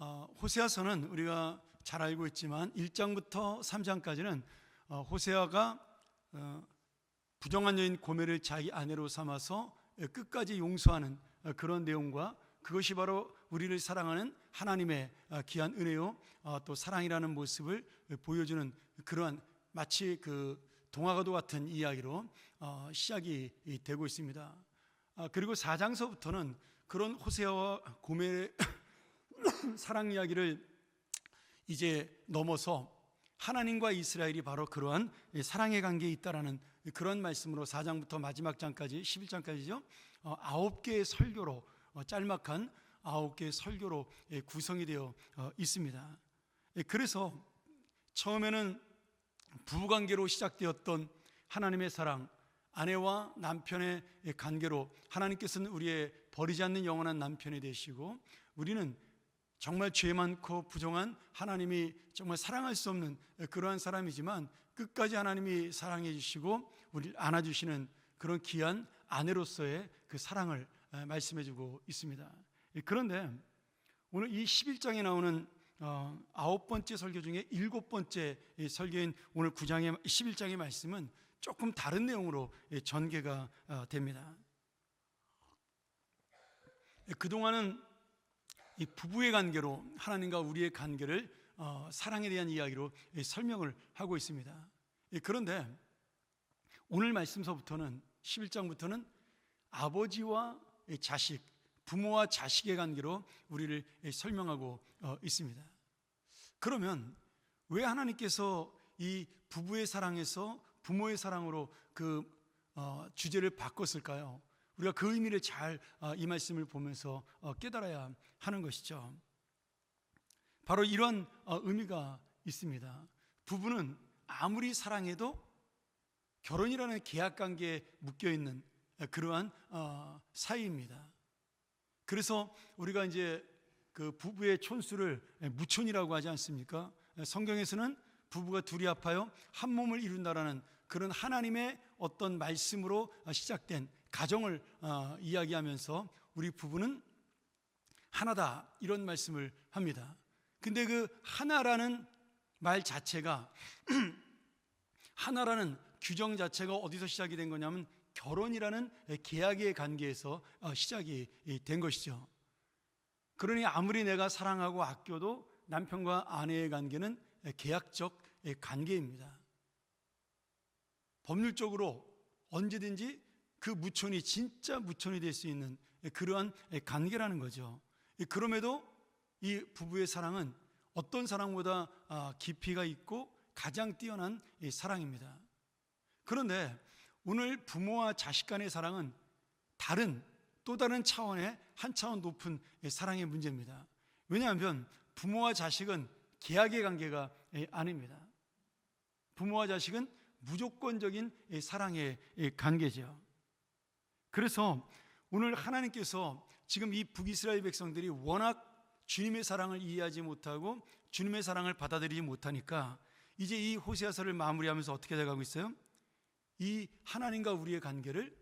호세아서는 우리가 잘 알고 있지만 1장부터 3장까지는 호세아가 부정한 여인 고멜을 자기 아내로 삼아서 끝까지 용서하는 그런 내용과 그것이 바로 우리를 사랑하는 하나님의 귀한 은혜요 또 사랑이라는 모습을 보여주는 그러한 마치 그 동화가도 같은 이야기로 시작이 되고 있습니다. 그리고 4장서부터는 그런 호세아와 고멜의 사랑 이야기를 이제 넘어서 하나님과 이스라엘이 바로 그러한 사랑의 관계에 있다라는 그런 말씀으로 4장부터 마지막 장까지 11장까지죠 9개의 설교로 짤막한 9개의 설교로 구성이 되어 있습니다. 그래서 처음에는 부부관계로 시작되었던 하나님의 사랑, 아내와 남편의 관계로 하나님께서는 우리의 버리지 않는 영원한 남편이 되시고 우리는 정말 죄 많고 부정한 하나님이 정말 사랑할 수 없는 그러한 사람이지만 끝까지 하나님이 사랑해 주시고 우리를 안아주시는 그런 귀한 아내로서의 그 사랑을 말씀해 주고 있습니다. 그런데 오늘 이 11장에 나오는 9번째 설교 중에 7번째 설교인 오늘 9장의 11장의 말씀은 조금 다른 내용으로 전개가 됩니다. 그동안은 이 부부의 관계로 하나님과 우리의 관계를 사랑에 대한 이야기로 설명을 하고 있습니다. 그런데 오늘 말씀서부터는 11장부터는 아버지와 자식, 부모와 자식의 관계로 우리를 설명하고 있습니다. 그러면 왜 하나님께서 이 부부의 사랑에서 부모의 사랑으로 그 주제를 바꿨을까요? 우리가 그 의미를 잘 이 말씀을 보면서 깨달아야 하는 것이죠. 바로 이런 의미가 있습니다. 부부는 아무리 사랑해도 결혼이라는 계약관계에 묶여있는 그러한 사이입니다. 그래서 우리가 이제 그 부부의 촌수를 무촌이라고 하지 않습니까? 성경에서는 부부가 둘이 합하여 한 몸을 이룬다라는 그런 하나님의 어떤 말씀으로 시작된 가정을 이야기하면서 우리 부부는 하나다 이런 말씀을 합니다. 근데 그 하나라는 말 자체가 하나라는 규정 자체가 어디서 시작이 된 거냐면 결혼이라는 계약의 관계에서 시작이 된 것이죠. 그러니 아무리 내가 사랑하고 아껴도 남편과 아내의 관계는 계약적 관계입니다. 법률적으로 언제든지 그 무촌이 진짜 무촌이 될 수 있는 그러한 관계라는 거죠. 그럼에도 이 부부의 사랑은 어떤 사랑보다 깊이가 있고 가장 뛰어난 사랑입니다. 그런데 오늘 부모와 자식 간의 사랑은 또 다른 차원의 한 차원 높은 사랑의 문제입니다. 왜냐하면 부모와 자식은 계약의 관계가 아닙니다. 부모와 자식은 무조건적인 사랑의 관계죠. 그래서 오늘 하나님께서 지금 이 북이스라엘 백성들이 워낙 주님의 사랑을 이해하지 못하고 주님의 사랑을 받아들이지 못하니까 이제 이 호세아서를 마무리하면서 어떻게 돼가고 있어요? 이 하나님과 우리의 관계를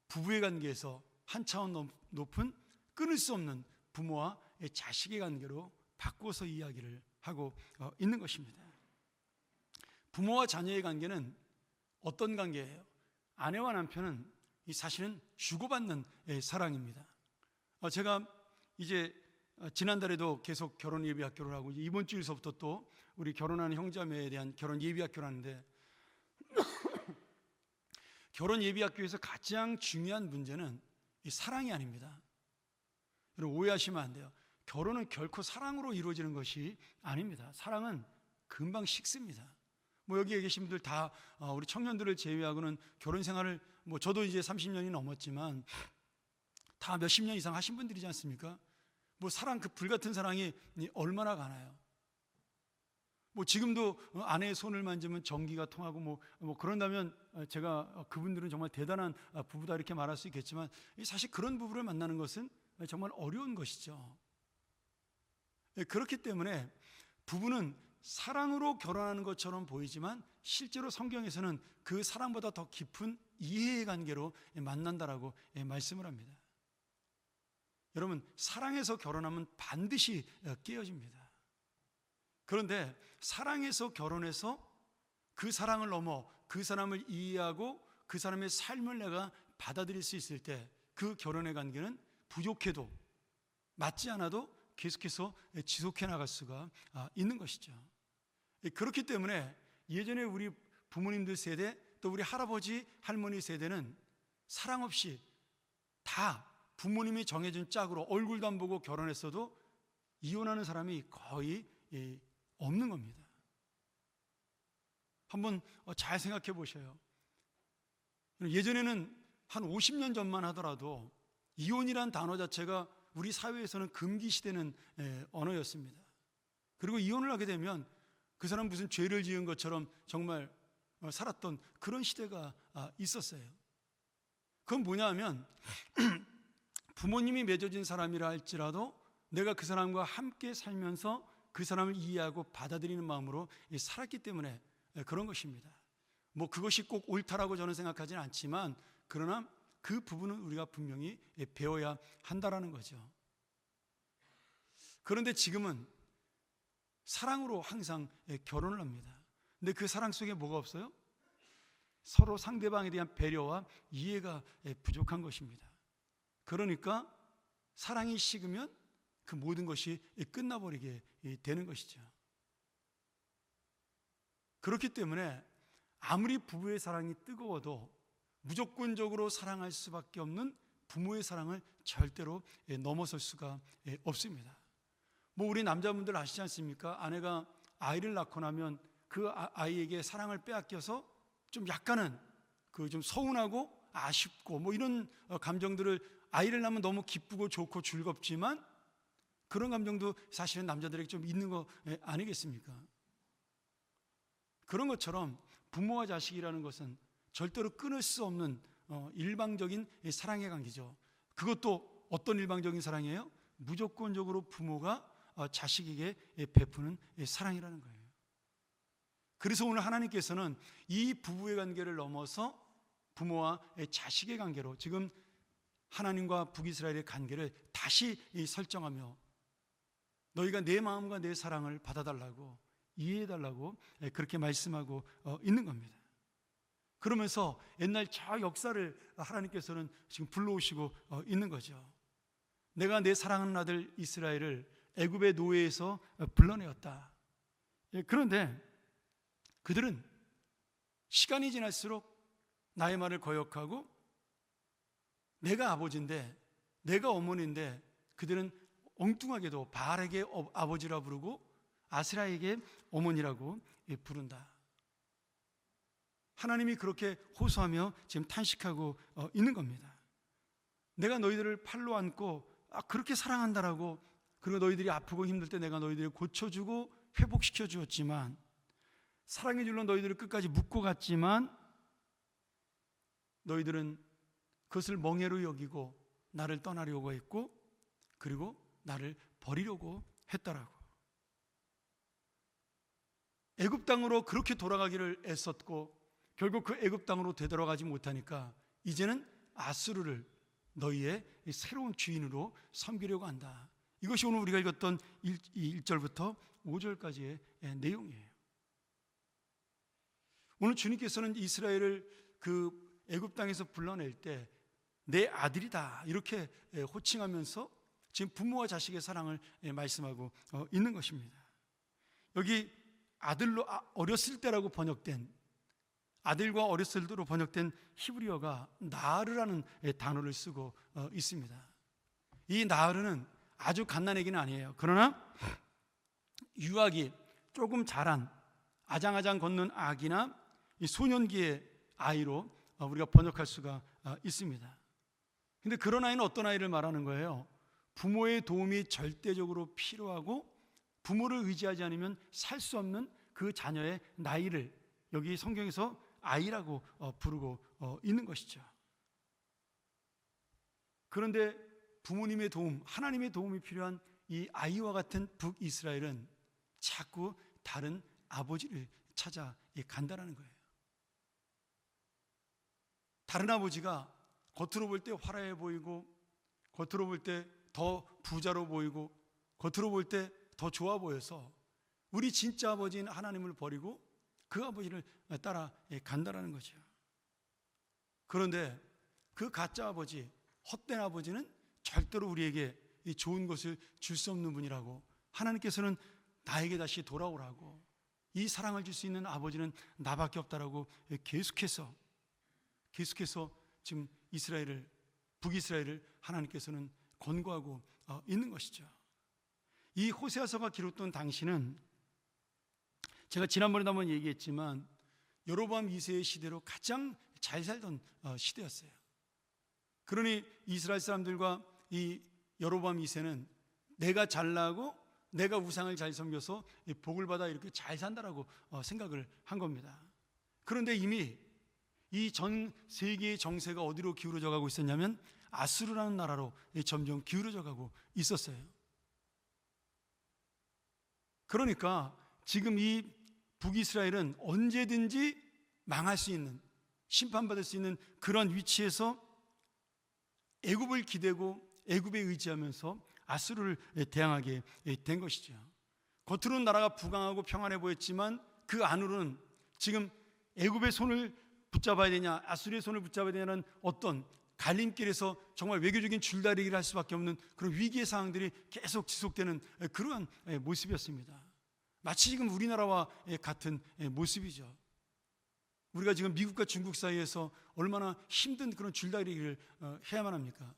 부부의 관계에서 한 차원 높은 끊을 수 없는 부모와 자식의 관계로 바꿔서 이야기를 하고 있는 것입니다. 부모와 자녀의 관계는 어떤 관계예요? 아내와 남편은 사실은 주고받는 사랑입니다. 제가 이제 지난달에도 계속 결혼 예비 학교를 하고 이번 주일서부터 또 우리 결혼하는 형제자매에 대한 결혼 예비 학교를 하는데 결혼 예비 학교에서 가장 중요한 문제는 이 사랑이 아닙니다. 여러분 오해하시면 안 돼요. 결혼은 결코 사랑으로 이루어지는 것이 아닙니다. 사랑은 금방 식습니다. 여기에 계신 분들 다 우리 청년들을 제외하고는 결혼 생활을 저도 이제 30년이 넘었지만 다 몇십 년 이상 하신 분들이지 않습니까? 사랑 그 불같은 사랑이 얼마나 가나요? 지금도 아내의 손을 만지면 전기가 통하고 그런다면 제가 그분들은 정말 대단한 부부다 이렇게 말할 수 있겠지만 사실 그런 부부를 만나는 것은 정말 어려운 것이죠. 그렇기 때문에 부부는 사랑으로 결혼하는 것처럼 보이지만 실제로 성경에서는 그 사랑보다 더 깊은 이해의 관계로 만난다라고 말씀을 합니다. 여러분, 사랑해서 결혼하면 반드시 깨어집니다. 그런데 사랑해서 결혼해서 그 사랑을 넘어 그 사람을 이해하고 그 사람의 삶을 내가 받아들일 수 있을 때 그 결혼의 관계는 부족해도, 맞지 않아도 계속해서 지속해 나갈 수가 있는 것이죠. 그렇기 때문에 예전에 우리 부모님들 세대, 또 우리 할아버지 할머니 세대는 사랑 없이 다 부모님이 정해준 짝으로 얼굴도 안 보고 결혼했어도 이혼하는 사람이 거의 없는 겁니다. 한번 잘 생각해 보셔요. 예전에는 한 50년 전만 하더라도 이혼이란 단어 자체가 우리 사회에서는 금기시되는 언어였습니다. 그리고 이혼을 하게 되면 그 사람 무슨 죄를 지은 것처럼 정말 살았던 그런 시대가 있었어요. 그건 뭐냐 하면 부모님이 맺어진 사람이라 할지라도 내가 그 사람과 함께 살면서 그 사람을 이해하고 받아들이는 마음으로 살았기 때문에 그런 것입니다. 뭐 그것이 꼭 옳다라고 저는 생각하지는 않지만, 그러나 그 부분은 우리가 분명히 배워야 한다라는 거죠. 그런데 지금은 사랑으로 항상 결혼을 합니다. 근데 그 사랑 속에 뭐가 없어요? 서로 상대방에 대한 배려와 이해가 부족한 것입니다. 그러니까 사랑이 식으면 그 모든 것이 끝나버리게 되는 것이죠. 그렇기 때문에 아무리 부부의 사랑이 뜨거워도 무조건적으로 사랑할 수밖에 없는 부모의 사랑을 절대로 넘어설 수가 없습니다. 뭐 우리 남자분들 아시지 않습니까? 아내가 아이를 낳고 나면 그 아이에게 사랑을 빼앗겨서 좀 약간은 그 좀 서운하고 아쉽고 뭐 이런 감정들을, 아이를 낳으면 너무 기쁘고 좋고 즐겁지만 그런 감정도 사실은 남자들에게 좀 있는 거 아니겠습니까? 그런 것처럼 부모와 자식이라는 것은 절대로 끊을 수 없는 일방적인 사랑의 관계죠. 그것도 어떤 일방적인 사랑이에요? 무조건적으로 부모가 자식에게 베푸는 사랑이라는 거예요. 그래서 오늘 하나님께서는 이 부부의 관계를 넘어서 부모와 자식의 관계로 지금 하나님과 북이스라엘의 관계를 다시 설정하며 너희가 내 마음과 내 사랑을 받아달라고, 이해해달라고 그렇게 말씀하고 있는 겁니다. 그러면서 옛날 저 역사를 하나님께서는 지금 불러오시고 있는 거죠. 내가 내 사랑하는 아들 이스라엘을 애굽의 노예에서 불러내었다. 그런데 그들은 시간이 지날수록 나의 말을 거역하고 내가 아버지인데, 내가 어머니인데 그들은 엉뚱하게도 바알에게 아버지라 부르고 아세라에게 어머니라고 부른다. 하나님이 그렇게 호소하며 지금 탄식하고 있는 겁니다. 내가 너희들을 팔로 안고 그렇게 사랑한다라고, 그리고 너희들이 아프고 힘들 때 내가 너희들을 고쳐주고 회복시켜 주었지만, 사랑의 줄로 너희들을 끝까지 묶고 갔지만 너희들은 그것을 멍해로 여기고 나를 떠나려고 했고, 그리고 나를 버리려고 했더라고. 애굽 땅으로 그렇게 돌아가기를 애썼고 결국 그 애굽 땅으로 되돌아가지 못하니까 이제는 아수르를 너희의 새로운 주인으로 섬기려고 한다. 이것이 오늘 우리가 읽었던 1절부터 5절까지의 내용이에요. 오늘 주님께서는 이스라엘을 그 애굽 땅에서 불러낼 때 내 아들이다 이렇게 호칭하면서 지금 부모와 자식의 사랑을 말씀하고 있는 것입니다. 여기 아들로 어렸을 때라고 번역된, 아들과 어렸을 때로 번역된 히브리어가 나르라는 단어를 쓰고 있습니다. 이 나르는 아주 갓난아기는 아니에요. 그러나 유아기, 조금 자란 아장아장 걷는 아기나 이 소년기의 아이로 우리가 번역할 수가 있습니다. 근데 그런 아이는 어떤 아이를 말하는 거예요? 부모의 도움이 절대적으로 필요하고 부모를 의지하지 않으면 살 수 없는 그 자녀의 나이를 여기 성경에서 아이라고 부르고 있는 것이죠. 그런데 부모님의 도움, 하나님의 도움이 필요한 이 아이와 같은 북이스라엘은 자꾸 다른 아버지를 찾아 간다는 거예요. 다른 아버지가 겉으로 볼 때 화려해 보이고 겉으로 볼 때 더 부자로 보이고 겉으로 볼 때 더 좋아 보여서 우리 진짜 아버지인 하나님을 버리고 그 아버지를 따라 간다라는 거죠. 그런데 그 가짜 아버지, 헛된 아버지는 절대로 우리에게 이 좋은 것을 줄 수 없는 분이라고, 하나님께서는 나에게 다시 돌아오라고, 이 사랑을 줄 수 있는 아버지는 나밖에 없다라고 계속해서 지금 북이스라엘을 하나님께서는 권고하고 있는 것이죠. 이 호세아서가 기록된 당시는 제가 지난번에도 한번 얘기했지만 여로보암 2세의 시대로 가장 잘 살던 시대였어요. 그러니 이스라엘 사람들과 이 여로보암 2세는 내가 잘나고 내가 우상을 잘 섬겨서 복을 받아 이렇게 잘 산다라고 생각을 한 겁니다. 그런데 이미 이 전 세계의 정세가 어디로 기울어져 가고 있었냐면 아수르라는 나라로 점점 기울어져 가고 있었어요. 그러니까 지금 이 북이스라엘은 언제든지 망할 수 있는, 심판받을 수 있는 그런 위치에서 애굽을 기대고 애굽에 의지하면서 아수르를 대항하게 된 것이죠. 겉으로는 나라가 부강하고 평안해 보였지만 그 안으로는 지금 애굽의 손을 붙잡아야 되냐, 아수르의 손을 붙잡아야 되냐는 어떤 갈림길에서 정말 외교적인 줄다리기를 할 수밖에 없는 그런 위기의 상황들이 계속 지속되는 그러한 모습이었습니다. 마치 지금 우리나라와 같은 모습이죠. 우리가 지금 미국과 중국 사이에서 얼마나 힘든 그런 줄다리기를 해야만 합니까?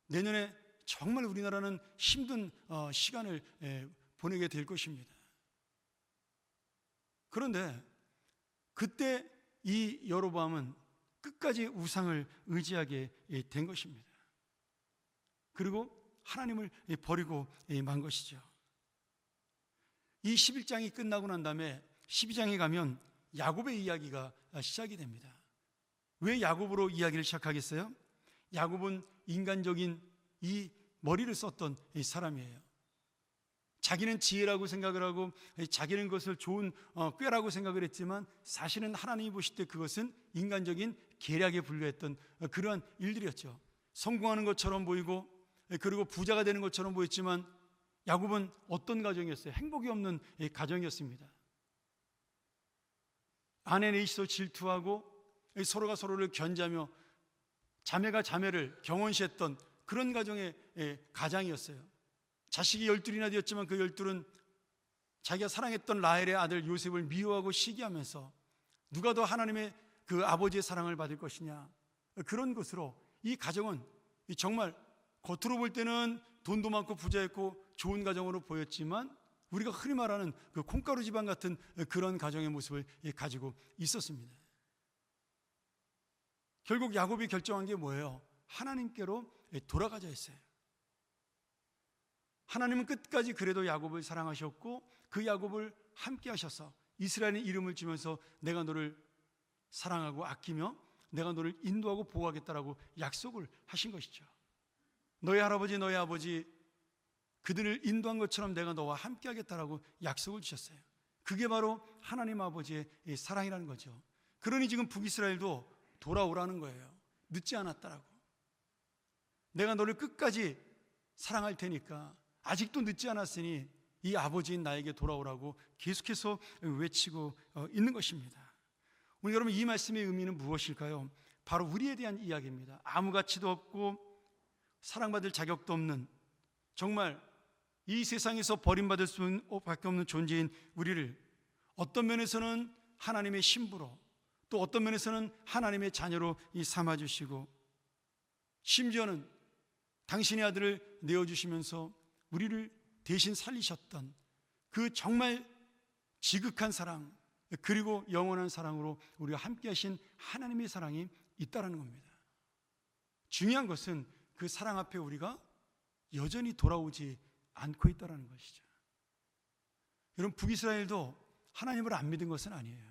내년에 정말 우리나라는 힘든 시간을 보내게 될 것입니다. 그런데 그때 이 여로보암은 끝까지 우상을 의지하게 된 것입니다. 그리고 하나님을 버리고 만 것이죠. 이 11장이 끝나고 난 다음에 12장에 가면 야곱의 이야기가 시작이 됩니다. 왜 야곱으로 이야기를 시작하겠어요? 야곱은 인간적인 이 머리를 썼던 이 사람이에요. 자기는 지혜라고 생각을 하고 자기는 그것을 좋은 꾀라고 생각을 했지만 사실은 하나님이 보실 때 그것은 인간적인 계략에 불과했던 그러한 일들이었죠. 성공하는 것처럼 보이고 그리고 부자가 되는 것처럼 보였지만 야곱은 어떤 가정이었어요? 행복이 없는 가정이었습니다. 아내에 있어 질투하고 서로가 서로를 견제하며 자매가 자매를 경원시했던 그런 가정이었어요. 자식이 12이나 되었지만 그 12은 자기가 사랑했던 라헬의 아들 요셉을 미워하고 시기하면서 누가 더 하나님의 그 아버지의 사랑을 받을 것이냐, 그런 것으로 이 가정은 정말 겉으로 볼 때는 돈도 많고 부자였고 좋은 가정으로 보였지만 우리가 흔히 말하는 그 콩가루 집안 같은 그런 가정의 모습을 가지고 있었습니다. 결국 야곱이 결정한 게 뭐예요? 하나님께로 돌아가자 했어요. 하나님은 끝까지 그래도 야곱을 사랑하셨고 그 야곱을 함께 하셔서 이스라엘의 이름을 주면서 내가 너를 사랑하고 아끼며 내가 너를 인도하고 보호하겠다라고 약속을 하신 것이죠. 너의 할아버지 너의 아버지 그들을 인도한 것처럼 내가 너와 함께 하겠다라고 약속을 주셨어요. 그게 바로 하나님 아버지의 사랑이라는 거죠. 그러니 지금 북이스라엘도 돌아오라는 거예요. 늦지 않았다라고. 내가 너를 끝까지 사랑할 테니까 아직도 늦지 않았으니 이 아버지인 나에게 돌아오라고 계속해서 외치고 있는 것입니다. 오늘 여러분, 이 말씀의 의미는 무엇일까요? 바로 우리에 대한 이야기입니다. 아무 가치도 없고 사랑받을 자격도 없는, 정말 이 세상에서 버림받을 수밖에 없는 존재인 우리를 어떤 면에서는 하나님의 신부로, 또 어떤 면에서는 하나님의 자녀로 삼아주시고, 심지어는 당신의 아들을 내어주시면서 우리를 대신 살리셨던 그 정말 지극한 사랑, 그리고 영원한 사랑으로 우리와 함께 하신 하나님의 사랑이 있다는 겁니다. 중요한 것은 그 사랑 앞에 우리가 여전히 돌아오지 않고 있다는 것이죠. 여러분, 북이스라엘도 하나님을 안 믿은 것은 아니에요.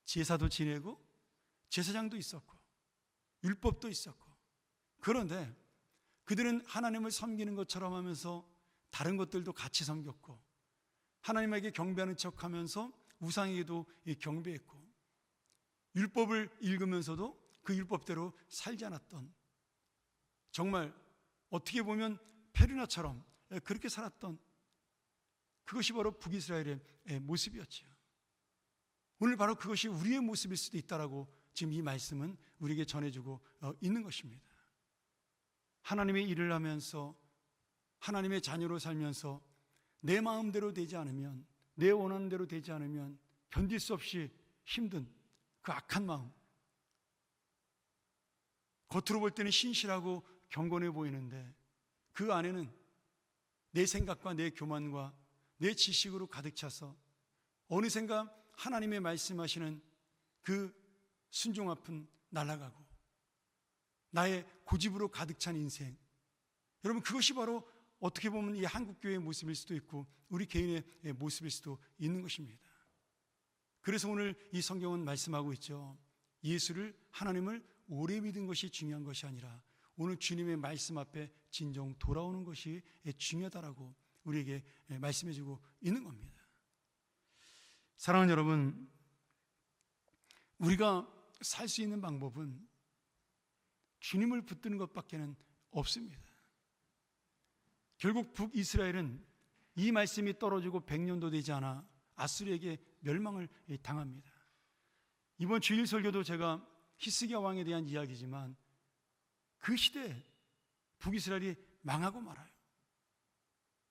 제사도 지내고 제사장도 있었고 율법도 있었고, 그런데 그들은 하나님을 섬기는 것처럼 하면서 다른 것들도 같이 섬겼고 하나님에게 경배하는 척하면서 우상에게도 경배했고 율법을 읽으면서도 그 율법대로 살지 않았던, 정말 어떻게 보면 페르나처럼 그렇게 살았던 그것이 바로 북이스라엘의 모습이었죠. 오늘 바로 그것이 우리의 모습일 수도 있다라고 지금 이 말씀은 우리에게 전해주고 있는 것입니다. 하나님의 일을 하면서 하나님의 자녀로 살면서 내 마음대로 되지 않으면, 내 원하는 대로 되지 않으면 견딜 수 없이 힘든 그 악한 마음, 겉으로 볼 때는 신실하고 경건해 보이는데 그 안에는 내 생각과 내 교만과 내 지식으로 가득 차서 어느샌가 하나님의 말씀하시는 그 순종 앞은 날아가고 나의 고집으로 가득 찬 인생, 여러분 그것이 바로 어떻게 보면 이 한국교회의 모습일 수도 있고 우리 개인의 모습일 수도 있는 것입니다. 그래서 오늘 이 성경은 말씀하고 있죠. 예수를, 하나님을 오래 믿은 것이 중요한 것이 아니라 오늘 주님의 말씀 앞에 진정 돌아오는 것이 중요하다라고 우리에게 말씀해주고 있는 겁니다. 사랑하는 여러분, 우리가 살 수 있는 방법은 주님을 붙드는 것밖에는 없습니다. 결국 북이스라엘은 이 말씀이 떨어지고 100년도 되지 않아 아수르에게 멸망을 당합니다. 이번 주일 설교도 제가 히스기야 왕에 대한 이야기지만 그 시대에 북이스라엘이 망하고 말아요.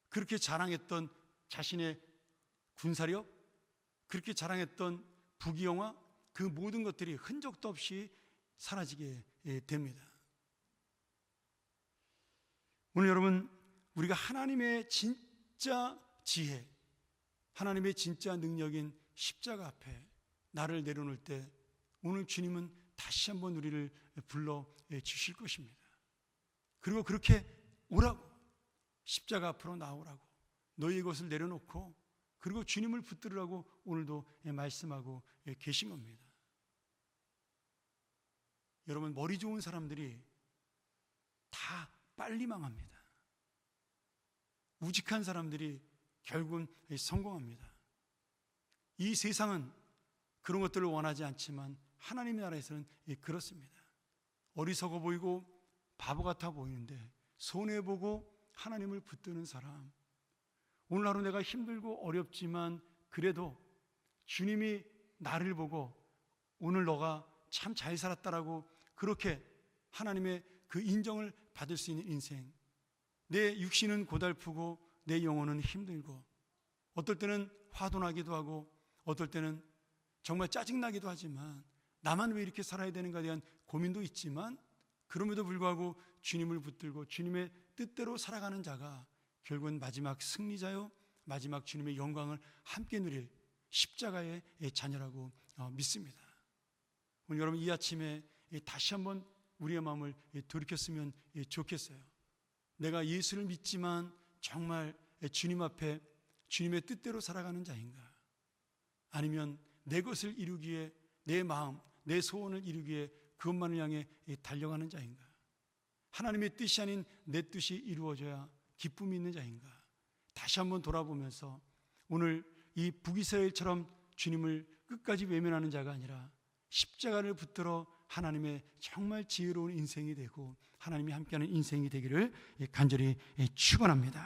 그렇게 자랑했던 자신의 군사력, 그렇게 자랑했던 부귀영화, 그 모든 것들이 흔적도 없이 사라지게 됩니다. 오늘 여러분, 우리가 하나님의 진짜 지혜, 하나님의 진짜 능력인 십자가 앞에 나를 내려놓을 때 오늘 주님은 다시 한번 우리를 불러 주실 것입니다. 그리고 그렇게 오라고, 십자가 앞으로 나오라고, 너희의 것을 내려놓고 그리고 주님을 붙들으라고 오늘도 말씀하고 계신 겁니다. 여러분, 머리 좋은 사람들이 다 빨리 망합니다. 우직한 사람들이 결국은 성공합니다. 이 세상은 그런 것들을 원하지 않지만 하나님의 나라에서는 그렇습니다. 어리석어 보이고 바보 같아 보이는데 손해보고 하나님을 붙드는 사람, 오늘 하루 내가 힘들고 어렵지만 그래도 주님이 나를 보고 오늘 너가 참 잘 살았다라고 그렇게 하나님의 그 인정을 받을 수 있는 인생, 내 육신은 고달프고 내 영혼은 힘들고 어떨 때는 화도 나기도 하고 어떨 때는 정말 짜증나기도 하지만 나만 왜 이렇게 살아야 되는가에 대한 고민도 있지만 그럼에도 불구하고 주님을 붙들고 주님의 뜻대로 살아가는 자가 결국은 마지막 승리자요, 마지막 주님의 영광을 함께 누릴 십자가의 자녀라고 믿습니다. 오늘 여러분 이 아침에 다시 한번 우리의 마음을 돌이켰으면 좋겠어요. 내가 예수를 믿지만 정말 주님 앞에 주님의 뜻대로 살아가는 자인가? 아니면 내 것을 이루기에, 내 마음, 내 소원을 이루기에 그것만을 향해 달려가는 자인가? 하나님의 뜻이 아닌 내 뜻이 이루어져야 기쁨이 있는 자인가? 다시 한번 돌아보면서 오늘 이 북이스라엘처럼 주님을 끝까지 외면하는 자가 아니라 십자가를 붙들어 하나님의 정말 지혜로운 인생이 되고 하나님이 함께하는 인생이 되기를 간절히 축원합니다.